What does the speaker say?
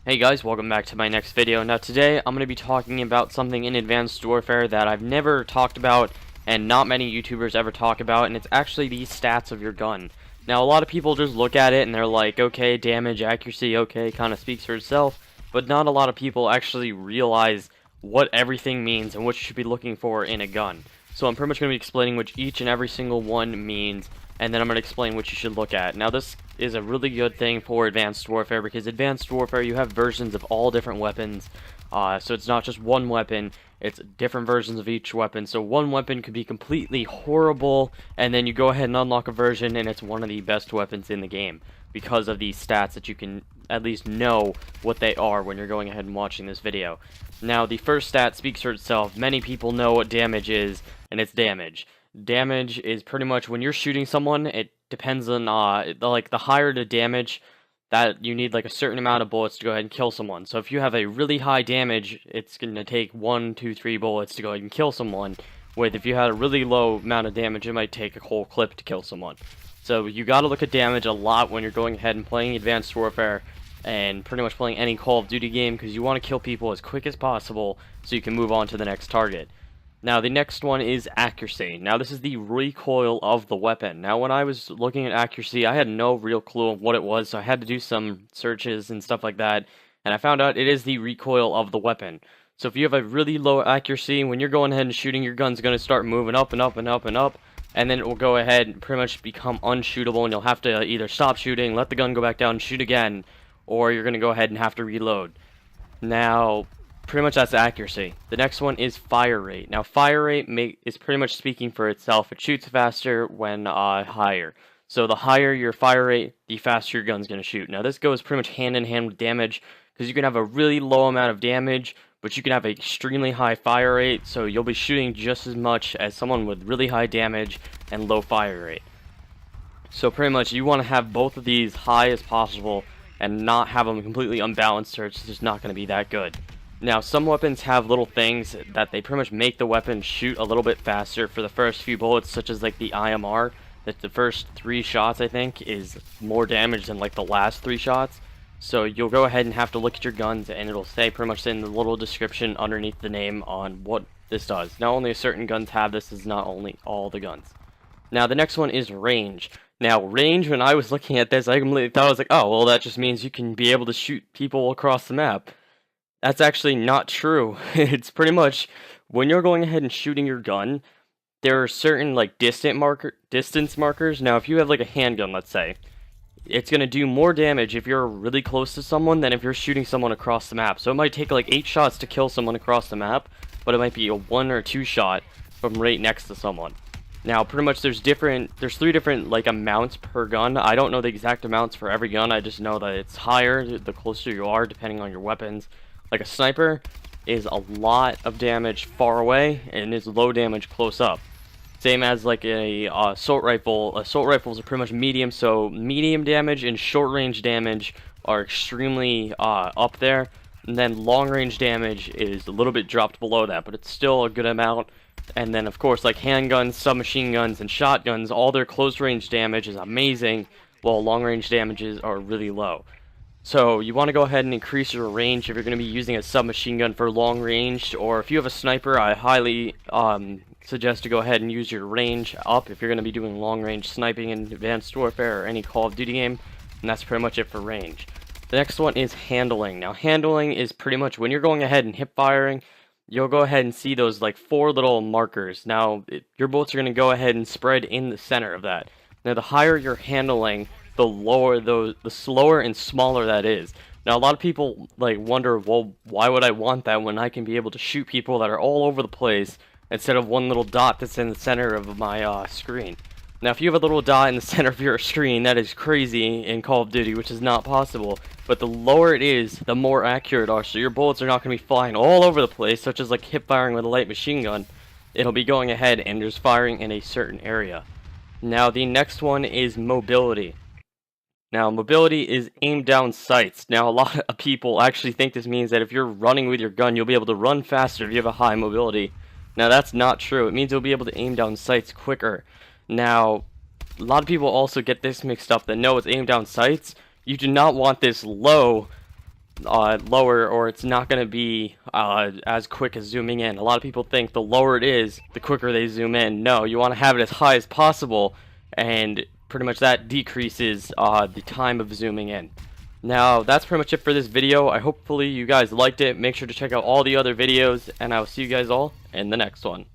Hey guys, welcome back to my next video. Now today I'm going to be talking about something in Advanced Warfare that I've never talked about and not many YouTubers ever talk about, and it's actually the stats of your gun. Now a lot of people just look at it and they're like, okay, damage, accuracy, okay, kind of speaks for itself, but not a lot of people actually realize what everything means and what you should be looking for in a gun. So I'm pretty much going to be explaining what each and every single one means, and then I'm going to explain what you should look at. Now this is a really good thing for Advanced Warfare, because Advanced Warfare, you have versions of all different weapons, so it's not just one weapon, it's different versions of each weapon. So one weapon could be completely horrible, and then you go ahead and unlock a version and it's one of the best weapons in the game, because of these stats that you can at least know what they are when you're going ahead and watching this video. Now the first stat speaks for itself. Many people know what damage is, and it's damage. Damage is pretty much when you're shooting someone, it depends on, like, the higher the damage, that you need like a certain amount of bullets to go ahead and kill someone. So if you have a really high damage, it's going to take 1, 2, 3 bullets to go ahead and kill someone. With if you had a really low amount of damage, it might take a whole clip to kill someone. So you got to look at damage a lot when you're going ahead and playing Advanced Warfare, and pretty much playing any Call of Duty game, because you want to kill people as quick as possible so you can move on to the next target. Now the next one is accuracy. Now this is the recoil of the weapon. Now when I was looking at accuracy, I had no real clue of what it was, so I had to do some searches and stuff like that, and I found out it is the recoil of the weapon. So if you have a really low accuracy, when you're going ahead and shooting, your gun's going to start moving up and up and up and up, and then it will go ahead and pretty much become unshootable, and you'll have to either stop shooting, let the gun go back down and shoot again, or you're going to go ahead and have to reload. Now pretty much that's accuracy. The next one is fire rate. Now fire rate is pretty much speaking for itself. It shoots faster when higher. So the higher your fire rate, the faster your gun's going to shoot. Now this goes pretty much hand in hand with damage, because you can have a really low amount of damage, but you can have an extremely high fire rate, so you'll be shooting just as much as someone with really high damage and low fire rate. So pretty much you want to have both of these high as possible and not have them completely unbalanced, or it's just not going to be that good. Now, some weapons have little things that they pretty much make the weapon shoot a little bit faster for the first few bullets, such as like the IMR, that the first 3 shots, I think, is more damage than like the last 3 shots. So you'll go ahead and have to look at your guns, and it'll say pretty much in the little description underneath the name on what this does. Now, only certain guns have this, is not only all the guns. Now, the next one is range. Now, range, when I was looking at this, I completely thought, I was like, oh, well, that just means you can be able to shoot people across the map. That's actually not true. It's pretty much, when you're going ahead and shooting your gun, there are certain like distance markers. Now if you have like a handgun, let's say, it's going to do more damage if you're really close to someone than if you're shooting someone across the map. So it might take like 8 shots to kill someone across the map, but it might be a 1 or 2 shot from right next to someone. Now pretty much there's 3 different like amounts per gun. I don't know the exact amounts for every gun, I just know that it's higher the closer you are, depending on your weapons. Like a sniper is a lot of damage far away and is low damage close up. Same as like a assault rifle. Assault rifles are pretty much medium, so medium damage and short range damage are extremely up there. And then long range damage is a little bit dropped below that, but it's still a good amount. And then of course like handguns, submachine guns, and shotguns, all their close range damage is amazing, while long range damages are really low. So you want to go ahead and increase your range if you're going to be using a submachine gun for long range, or if you have a sniper, I highly suggest to go ahead and use your range up if you're going to be doing long range sniping in Advanced Warfare or any Call of Duty game, and that's pretty much it for range. The next one is handling. Now handling is pretty much when you're going ahead and hip firing, you'll go ahead and see those like 4 little markers. Now your bullets are going to go ahead and spread in the center of that. Now the higher you're handling, the slower and smaller that is. Now a lot of people like wonder, well, why would I want that when I can be able to shoot people that are all over the place instead of one little dot that's in the center of my screen. Now if you have a little dot in the center of your screen, that is crazy in Call of Duty, which is not possible. But the lower it is, the more accurate it are, so your bullets are not going to be flying all over the place, such as like hip firing with a light machine gun. It'll be going ahead and just firing in a certain area. Now the next one is mobility. Now, mobility is aim down sights. Now, a lot of people actually think this means that if you're running with your gun, you'll be able to run faster if you have a high mobility. Now, that's not true. It means you'll be able to aim down sights quicker. Now, a lot of people also get this mixed up, that no, it's aim down sights. You do not want this low lower, or it's not going to be as quick as zooming in. A lot of people think the lower it is, the quicker they zoom in. No, you want to have it as high as possible, and pretty much that decreases the time of zooming in. Now, that's pretty much it for this video. Hopefully you guys liked it. Make sure to check out all the other videos, and I will see you guys all in the next one.